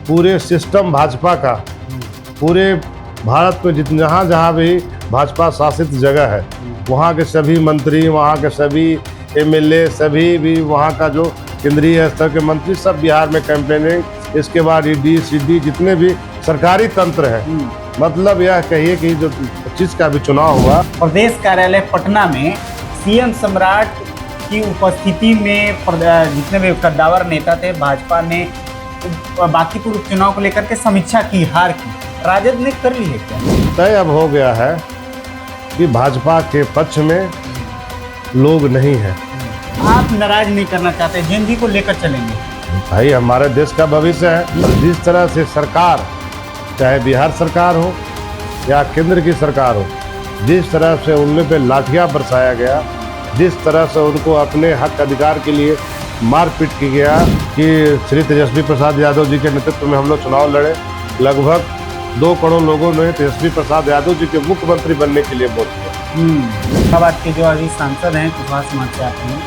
पूरे सिस्टम भाजपा का, पूरे भारत में जहाँ जहाँ भी भाजपा शासित जगह है, वहाँ के सभी मंत्री, वहाँ के सभी एमएलए, सभी भी वहाँ का जो केंद्रीय स्तर के मंत्री सब बिहार में कैंपेनिंग, इसके बाद ईडी सीडी जितने भी सरकारी तंत्र है, मतलब यह कहिए कि जो 25 का भी चुनाव हुआ, प्रदेश कार्यालय पटना में सीएम सम्राट की उपस्थिति में जितने भी कद्दावर नेता थे, भाजपा ने बांकीपुर उपचुनाव को लेकर के समीक्षा की, हार की राजद ने कर ली है क्या? तय अब हो गया है कि भाजपा के पक्ष में लोग नहीं है। आप नाराज नहीं करना चाहते, जेएनजी को लेकर चलेंगे? भाई हमारे देश का भविष्य है। और जिस तरह से सरकार, चाहे बिहार सरकार हो या केंद्र की सरकार हो, जिस तरह से उनमें पे लाठियां बरसाया गया, जिस तरह से उनको अपने हक अधिकार के लिए मारपीट की गया कि श्री तेजस्वी प्रसाद यादव जी के नेतृत्व में हम लोग चुनाव लड़े, लगभग 2 करोड़ लोगों ने तेजस्वी प्रसाद यादव जी के मुख्यमंत्री बनने के लिए वोट किया। बात के जो अभी सांसद हैं कुशवाहा समाज से आते हैं,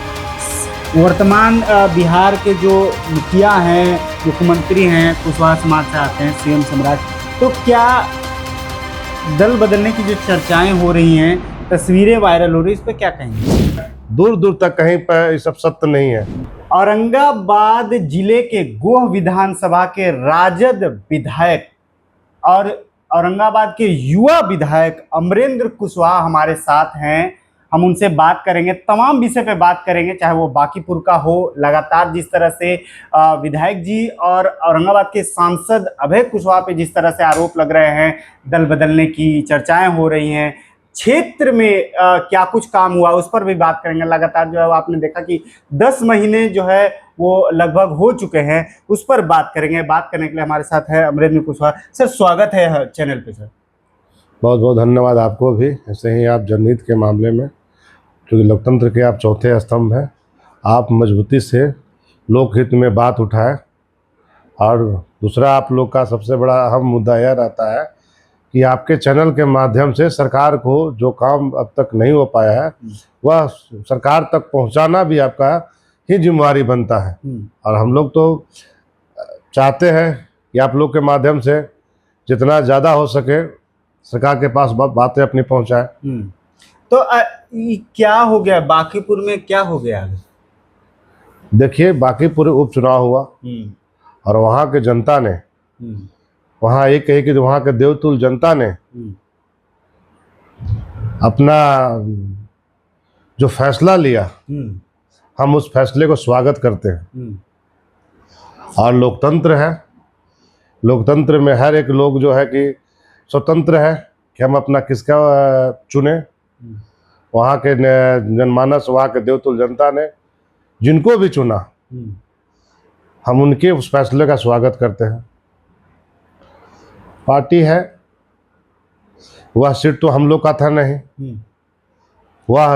वर्तमान बिहार के जो मुखिया हैं, मुख्यमंत्री हैं, कुशवाहा समाज से आते हैं, सीएम सम्राट, तो क्या दल बदलने की जो चर्चाएं हो रही हैं, तस्वीरें वायरल हो रही है, इस पर क्या कहेंगे? दूर दूर तक कहीं पर ये सब सत्य नहीं है। औरंगाबाद जिले के गोह विधानसभा के राजद विधायक और औरंगाबाद के युवा विधायक अमरेंद्र कुशवाहा हमारे साथ हैं। हम उनसे बात करेंगे, तमाम विषय पे बात करेंगे, चाहे वो बांकीपुर का हो, लगातार जिस तरह से विधायक जी और औरंगाबाद के सांसद अभय कुशवाहा पे जिस तरह से आरोप लग रहे हैं, दल बदलने की चर्चाएं हो रही हैं, क्षेत्र में क्या कुछ काम हुआ उस पर भी बात करेंगे। लगातार जो है आपने देखा कि 10 महीने जो है वो लगभग हो चुके हैं, उस पर बात करेंगे। बात करने के लिए हमारे साथ है अमरेंद्र कुशवाहा। सर, स्वागत है चैनल पे। सर, बहुत बहुत धन्यवाद आपको भी। ऐसे ही आप जनहित के मामले में, क्योंकि लोकतंत्र के आप चौथे स्तंभ हैं, आप मजबूती से लोकहित में बात उठाएं। और दूसरा, आप लोग का सबसे बड़ा अहम मुद्दा यह रहता है कि आपके चैनल के माध्यम से सरकार को जो काम अब तक नहीं हो पाया है, वह सरकार तक पहुंचाना भी आपका ही जिम्मेवारी बनता है। और हम लोग तो चाहते हैं कि आप लोग के माध्यम से जितना ज़्यादा हो सके सरकार के पास बातें अपनी पहुंचाएं। तो क्या हो गया बांकीपुर में, क्या हो गया? देखिए, बांकीपुर उपचुनाव हुआ और वहाँ के जनता ने, वहाँ एक कही कि वहाँ के देवतुल जनता ने अपना जो फैसला लिया, हम उस फैसले को स्वागत करते हैं। और लोकतंत्र है, लोकतंत्र में हर एक लोग जो है कि स्वतंत्र है कि हम अपना किसका चुने। वहाँ के जनमानस, वहाँ के देवतुल जनता ने जिनको भी चुना, हम उनके उस फैसले का स्वागत करते हैं। पार्टी है, वह सीट तो हम लोग का था नहीं, वह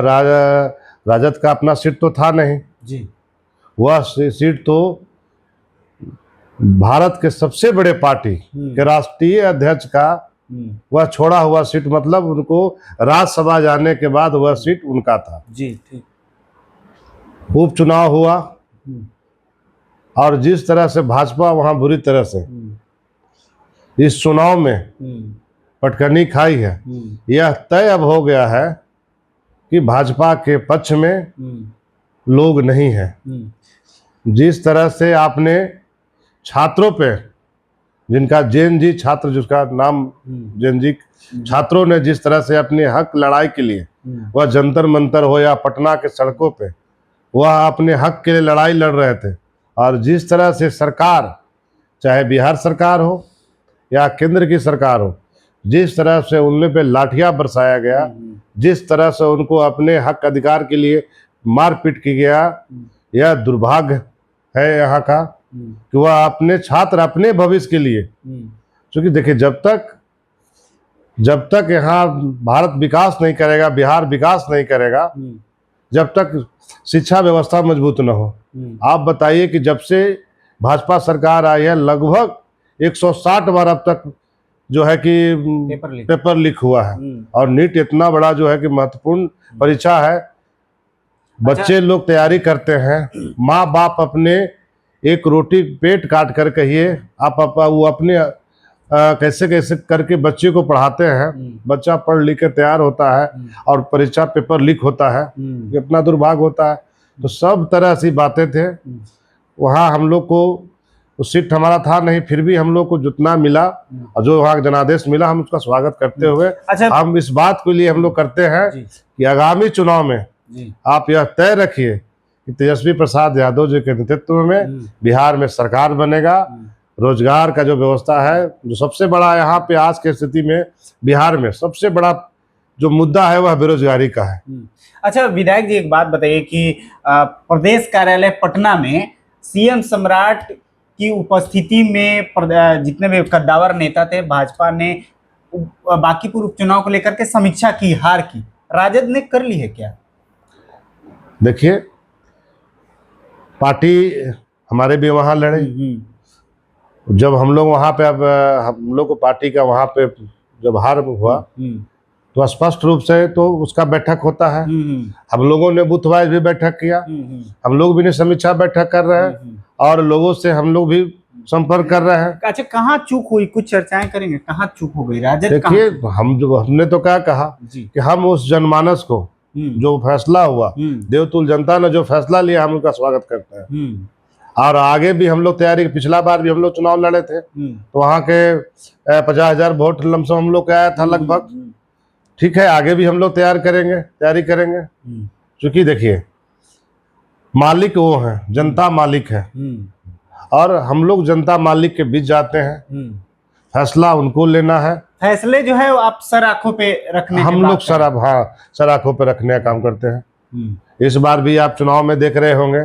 राजद का अपना सीट तो था नहीं जी, वह सीट तो भारत के सबसे बड़े पार्टी के राष्ट्रीय अध्यक्ष का वह छोड़ा हुआ सीट, मतलब उनको राज्यसभा जाने के बाद वह सीट उनका था। जी, ठीक। उपचुनाव हुआ और जिस तरह से भाजपा वहां बुरी तरह से इस चुनाव में पटकनी खाई है, यह तय अब हो गया है कि भाजपा के पक्ष में लोग नहीं है। जिस तरह से आपने छात्रों पे, जिनका जेएनजी छात्र, जिसका नाम जेएनजी छात्रों ने जिस तरह से अपने हक लड़ाई के लिए, वह जंतर मंतर हो या पटना के सड़कों पे, वह अपने हक के लिए लड़ाई लड़ रहे थे। और जिस तरह से सरकार, चाहे बिहार सरकार हो या केंद्र की सरकार हो, जिस तरह से उनमें पे लाठियां बरसाया गया, जिस तरह से उनको अपने हक अधिकार के लिए मारपीट की गया, यह दुर्भाग्य है यहाँ का कि वह अपने छात्र, अपने भविष्य के लिए, क्योंकि देखिए जब तक यहाँ भारत विकास नहीं करेगा, बिहार विकास नहीं करेगा, जब तक शिक्षा व्यवस्था मजबूत न हो। आप बताइए कि जब से भाजपा सरकार आई है, लगभग 160 बार अब तक जो है कि पेपर लीक हुआ है। और नीट इतना बड़ा जो है कि महत्वपूर्ण परीक्षा है, बच्चे लोग तैयारी करते हैं, माँ बाप अपने एक रोटी पेट काट कर कहिए आप वो अपने कैसे कैसे करके बच्चे को पढ़ाते हैं, बच्चा पढ़ लिख के तैयार होता है और परीक्षा पेपर लीक होता है, कितना दुर्भाग्य होता है। तो सब तरह से बातें थे वहाँ। हम लोग को सीट हमारा था नहीं, फिर भी हम लोग को जितना मिला और जो वहाँ जनादेश मिला हम उसका स्वागत करते हुए अच्छा, हम इस बात के लिए हम लोग करते हैं कि आगामी चुनाव में आप यह तय रखिए कि तेजस्वी प्रसाद यादव जी के नेतृत्व में बिहार में सरकार बनेगा। रोजगार का जो व्यवस्था है, जो सबसे बड़ा यहाँ पे आज की स्थिति में बिहार में सबसे बड़ा जो मुद्दा है वह बेरोजगारी का है। अच्छा विधायक जी, एक बात बताइए कि प्रदेश कार्यालय पटना में सीएम सम्राट की उपस्थिति में जितने भी कद्दावर नेता थे भाजपा ने बांकीपुर उपचुनाव को लेकर के समीक्षा की, हार की राजद ने कर ली है क्या? देखिए, पार्टी हमारे भी वहाँ लड़े, जब हम लोग वहाँ पे, अब हम लोग को पार्टी का वहाँ पे जब हार हुआ तो स्पष्ट रूप से तो उसका बैठक होता है। हम लोगों ने बूथ वाइज भी बैठक किया, हम लोग भी समीक्षा बैठक कर रहे हैं और लोगों से हम लोग भी संपर्क कर रहे हैं। अच्छा, कहाँ चूक हुई, कुछ चर्चाएं करेंगे, कहाँ चूक हो गई राजद? देखिए, हमने तो क्या कहा कि हम उस जनमानस को जो फैसला हुआ, देवतुल जनता ने जो फैसला लिया, हम उसका स्वागत करते हैं। और आगे भी हम लोग तैयारी, पिछला बार भी हम लोग चुनाव लड़े थे तो वहाँ के 50,000 वोट लमसम हम लोग का आया था लगभग। ठीक है, आगे भी हम लोग तैयारी करेंगे। क्योंकि देखिए, मालिक वो है, जनता मालिक है और हम लोग जनता मालिक के बीच जाते हैं, फैसला उनको लेना है। फैसले जो है आप सर आंखों पे रखने, हम लोग सर आंखों पे रखने का काम करते हैं। इस बार भी आप चुनाव में देख रहे होंगे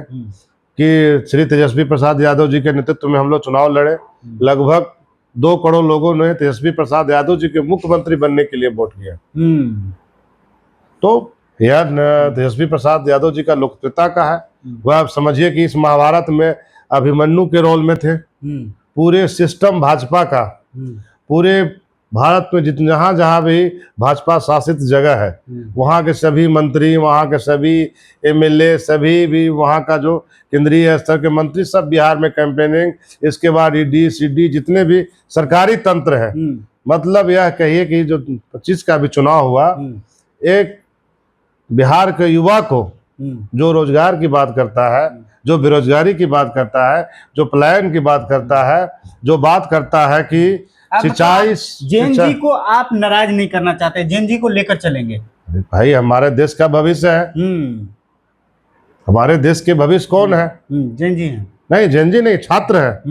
कि श्री तेजस्वी प्रसाद यादव जी के नेतृत्व में हम लोग चुनाव लड़े। लगभग 2 करोड़ लोगों ने तेजस्वी प्रसाद यादव जी के मुख्यमंत्री बनने के लिए वोट किया। तो यह तेजस्वी प्रसाद यादव जी का लोकप्रियता का है। वह आप समझिए कि इस महाभारत में अभिमन्यु के रोल में थे। पूरे सिस्टम भाजपा का, पूरे भारत में जहाँ जहाँ भी भाजपा शासित जगह है वहाँ के सभी मंत्री, वहाँ के सभी एमएलए, सभी भी वहाँ का जो केंद्रीय स्तर के मंत्री सब बिहार में कैंपेनिंग, इसके बाद ईडी सीडी जितने भी सरकारी तंत्र है। मतलब यह कहिए कि जो 25 का भी चुनाव हुआ, एक बिहार के युवा को जो रोजगार की बात करता है, जो बेरोजगारी की बात करता है, जो पलायन की बात करता है, जो बात करता है कि सिंचाई, जैन जी को आप नाराज नहीं करना चाहते, जैन जी को लेकर चलेंगे? भाई, हमारे देश का भविष्य है। हमारे देश के भविष्य कौन है? जैन जी हैं। नहीं, जैन जी नहीं, छात्र है।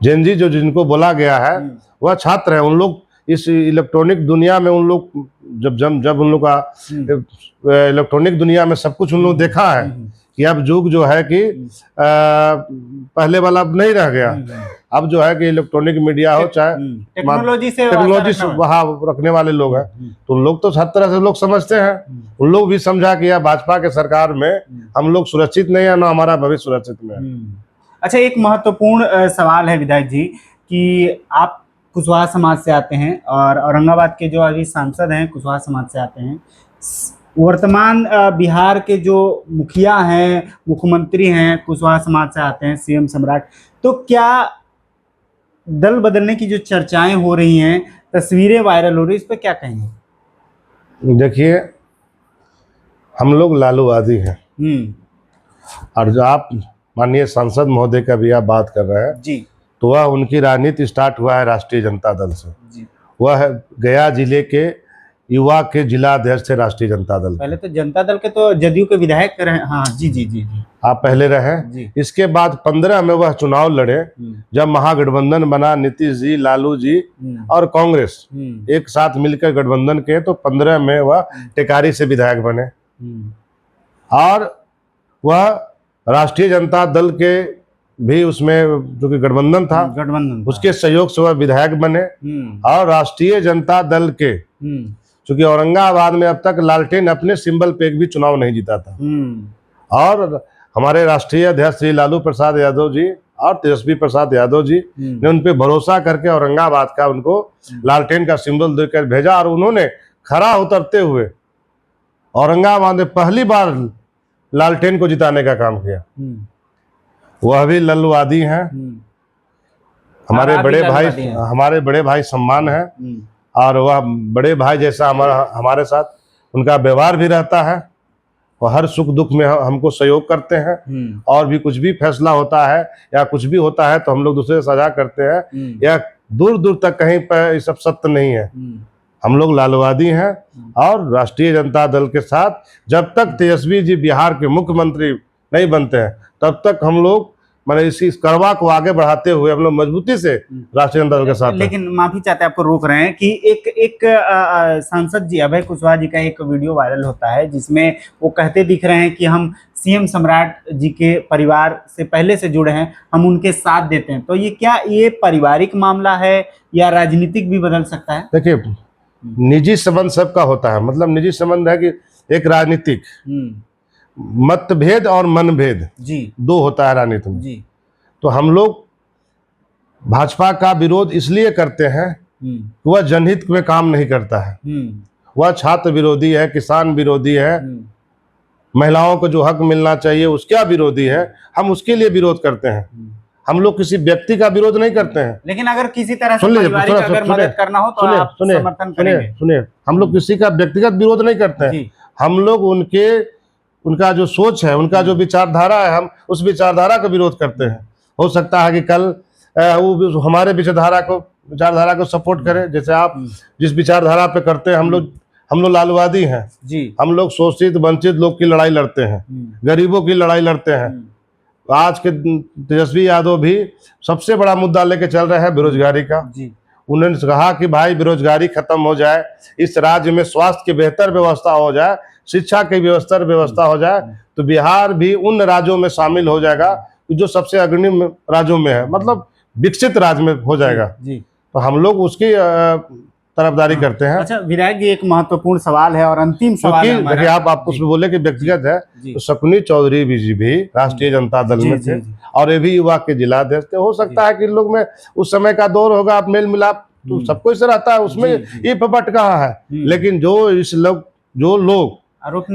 जैन जी जो जिनको बोला गया है वह छात्र है। उन लोग इस इलेक्ट्रॉनिक दुनिया में, उन लोग जब उन लोग का इलेक्ट्रॉनिक दुनिया में सब कुछ उन लोग देखा है कि अब युग जो है कि पहले वाला अब नहीं रह गया। अब जो है कि इलेक्ट्रॉनिक मीडिया हो चाहे टेक्नोलॉजी से वहाँ रखने वाले लोग हैं, तो उन लोग तो हर तरह से लोग समझते हैं। उन लोग भी समझा कि यह भाजपा के सरकार में हम लोग सुरक्षित नहीं है, ना हमारा भविष्य सुरक्षित में है। अच्छा, एक महत्वपूर्ण सवाल है विधायक जी कि आप कुशवाहा समाज से आते हैं और औरंगाबाद के जो अभी सांसद हैं कुशवाहा समाज से आते हैं। वर्तमान बिहार के जो मुखिया हैं, मुख्यमंत्री हैं, कुशवाहा समाज से आते हैं, सीएम सम्राट। तो क्या दल बदलने की जो चर्चाएं हो रही हैं, तस्वीरें वायरल हो रही, इस पर क्या कहेंगे? देखिए, हम लोग लालूवादी हैं और जो आप माननीय सांसद महोदय का भी आप बात कर रहे हैं जी, तो वह उनकी राजनीति स्टार्ट हुआ है राष्ट्रीय जनता दल से जी। वह गया जिले के युवा के जिला अध्यक्ष थे राष्ट्रीय जनता दल। पहले तो जनता दल के तो जदयू के विधायक रहे। हाँ जी जी जी जी, आप पहले रहे। इसके बाद 15 में वह चुनाव लड़े, जब महागठबंधन बना, नीतीश जी, लालू जी और कांग्रेस एक साथ मिलकर गठबंधन के, तो 15 में वह टेकारी से विधायक बने और वह राष्ट्रीय जनता दल के भी उसमें जो कि गठबंधन था, उसके सहयोग से वह विधायक बने और राष्ट्रीय जनता दल के, चूंकि औरंगाबाद में अब तक लालटेन अपने सिंबल पे एक भी चुनाव नहीं जीता था और हमारे राष्ट्रीय अध्यक्ष श्री लालू प्रसाद यादव जी और तेजस्वी प्रसाद यादव जी ने उन पे भरोसा करके औरंगाबाद का उनको लालटेन का सिंबल देकर भेजा और उन्होंने खरा उतरते हुए औरंगाबाद में पहली बार लालटेन को जिताने का काम किया। वह भी लल्लुवादी हैं। हमारे आप भी बड़े भाई, लल्लुवादी हैं। हमारे बड़े भाई सम्मान है, और वह बड़े भाई जैसा हमारे साथ उनका व्यवहार भी रहता है। वो हर सुख दुख में हमको सहयोग करते हैं, और भी कुछ भी फैसला होता है या कुछ भी होता है तो हम लोग दूसरे से साझा करते हैं। या दूर दूर तक कहीं पर ये सब सत्य नहीं है। हम लोग लालवादी हैं, और राष्ट्रीय जनता दल के साथ जब तक तेजस्वी जी बिहार के मुख्यमंत्री नहीं बनते हैं तब तक हम लोग मैंने इस करवा को आगे बढ़ाते हुए हम लोग मजबूती से राष्ट्रीय जनता दल के साथ हैं। लेकिन माफी चाहते हैं, आपको रोक रहे हैं कि एक सांसद जी अभय कुशवाहा जी का एक वीडियो वायरल होता है जिसमें वो कहते दिख रहे हैं कि हम सीएम सम्राट जी के परिवार से पहले से जुड़े हैं, हम उनके साथ देते हैं। तो ये क्या ये पारिवारिक मामला है या राजनीतिक भी बदल सकता है? देखिए, निजी संबंध सबका होता है, मतलब निजी संबंध है कि एक राजनीतिक मतभेद और मनभेद जी दो होता है राजनीति में। जी। तो हम लोग भाजपा का विरोध इसलिए करते हैं कि वह जनहित में काम नहीं करता है। वह छात्र विरोधी है, किसान विरोधी है, महिलाओं को जो हक मिलना चाहिए उसका विरोधी है। हम उसके लिए विरोध करते हैं। हम लोग किसी व्यक्ति का विरोध नहीं करते हैं। लेकिन अगर किसी तरह से पारिवारिक अगर मदद करना हो तो आप समर्थन करेंगे? सुनिए, हम लोग किसी का व्यक्तिगत विरोध नहीं करते हैं। हम लोग उनका जो सोच है, उनका जो विचारधारा है, हम उस विचारधारा का विरोध करते हैं। हो सकता है कि कल वो हमारे विचारधारा को सपोर्ट करे, जैसे आप जिस विचारधारा पे करते हैं। हम लोग लालवादी हैं जी। हम लोग शोषित वंचित लोग की लड़ाई लड़ते हैं, गरीबों की लड़ाई लड़ते हैं। आज के तेजस्वी यादव भी सबसे बड़ा मुद्दा लेके चल रहे हैं बेरोजगारी का जी। उन्होंने कहा कि भाई बेरोजगारी खत्म हो जाए, इस राज्य में स्वास्थ्य की बेहतर व्यवस्था हो जाए, शिक्षा की व्यवस्था हो जाए, तो बिहार भी उन राज्यों में शामिल हो जाएगा जो सबसे अग्रणी राज्यों में है, मतलब विकसित राज्य में हो जाएगा जी। तो हम लोग उसकी तरफदारी करते हैं। अच्छा विधायक जी, एक महत्वपूर्ण सवाल है और अंतिम सवाल है देखिए, आप उसमें बोले कि व्यक्तिगत है, तो शकुनी चौधरी भी राष्ट्रीय जनता दल में थे, और ये भी युवा के जिलाध्यक्ष थे। हो सकता है कि इन लोग में उस समय का दौर होगा, आप मेल मिलाप तो सबको से रहता है, उसमें ये पपट कहाँ है। लेकिन जो लोग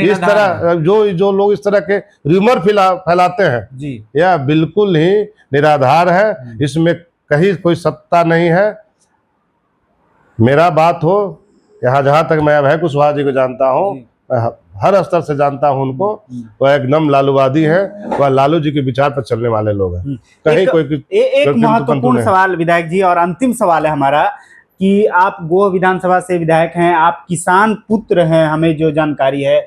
इस तरह जो लोग इस तरह के रूमर फैलाते हैं जी, यह बिल्कुल ही निराधार है। इसमें कहीं कोई सत्ता नहीं है। मेरा बात हो, यहाँ जहाँ तक मैं अभय कुशवाहा जी को जानता हूँ, हर स्तर से जानता हूँ उनको, वह एकदम लालूवादी है। वह लालू जी के विचार पर चलने वाले लोग हैं। कहीं एक महत्वपूर्ण सवाल विधायक जी, और अंतिम सवाल है हमारा कि आप गोह विधानसभा से विधायक हैं, आप किसान पुत्र हैं, हमें जो जानकारी है।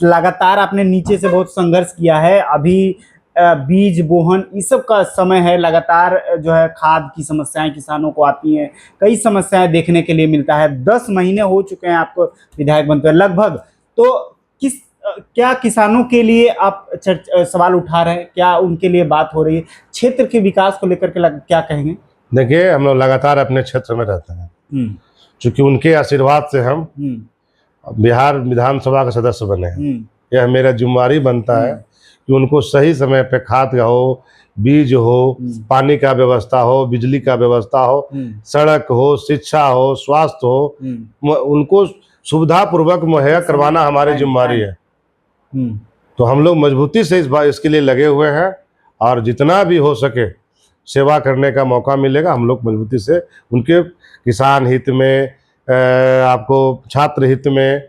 लगातार आपने नीचे से बहुत संघर्ष किया है। अभी बीज बोहन इस सब का समय है, लगातार जो है खाद की समस्याएं किसानों को आती हैं, कई समस्याएं देखने के लिए मिलता है। 10 महीने हो चुके हैं आपको विधायक बनते हुए लगभग। तो क्या किसानों के लिए आप सवाल उठा रहे हैं? क्या उनके लिए बात हो रही है? क्षेत्र के विकास को लेकर के क्या कहेंगे? देखिए, हम लोग लगातार अपने क्षेत्र में रहते हैं, क्योंकि उनके आशीर्वाद से हम बिहार विधानसभा का सदस्य बने हैं। यह मेरा जिम्मेदारी बनता है कि उनको सही समय पे खाद हो, बीज हो, पानी का व्यवस्था हो, बिजली का व्यवस्था हो, सड़क हो, शिक्षा हो, स्वास्थ्य हो, उनको सुविधा पूर्वक मुहैया करवाना हमारी जिम्मेदारी है। तो हम लोग मजबूती से इसके लिए लगे हुए हैं, और जितना भी हो सके सेवा करने का मौका मिलेगा, हम लोग मजबूती से उनके किसान हित में, आपको छात्र हित में,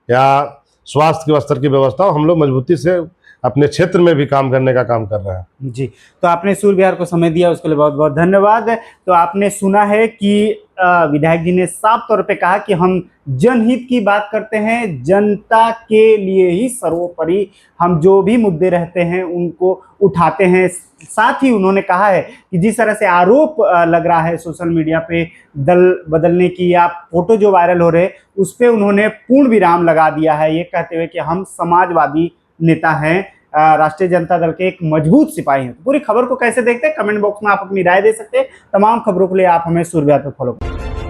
या स्वास्थ्य के स्तर की व्यवस्था, हम लोग मजबूती से अपने क्षेत्र में भी काम करने का काम कर रहे हैं जी। तो आपने सूर्य बिहार को समय दिया, उसके लिए बहुत बहुत धन्यवाद। तो आपने सुना है कि विधायक जी ने साफ तौर पे कहा कि हम जनहित की बात करते हैं, जनता के लिए ही सर्वोपरि हम जो भी मुद्दे रहते हैं उनको उठाते हैं। साथ ही उन्होंने कहा है कि जिस तरह से आरोप लग रहा है सोशल मीडिया पे दल बदलने की या फोटो जो वायरल हो रहे, उस पर उन्होंने पूर्ण विराम लगा दिया है, ये कहते हुए कि हम समाजवादी नेता हैं, राष्ट्रीय जनता दल के एक मजबूत सिपाही हैं। तो पूरी खबर को कैसे देखते हैं कमेंट बॉक्स में आप अपनी राय दे सकते हैं। तमाम खबरों के लिए आप हमें सूर्य बिहार पर फॉलो करें।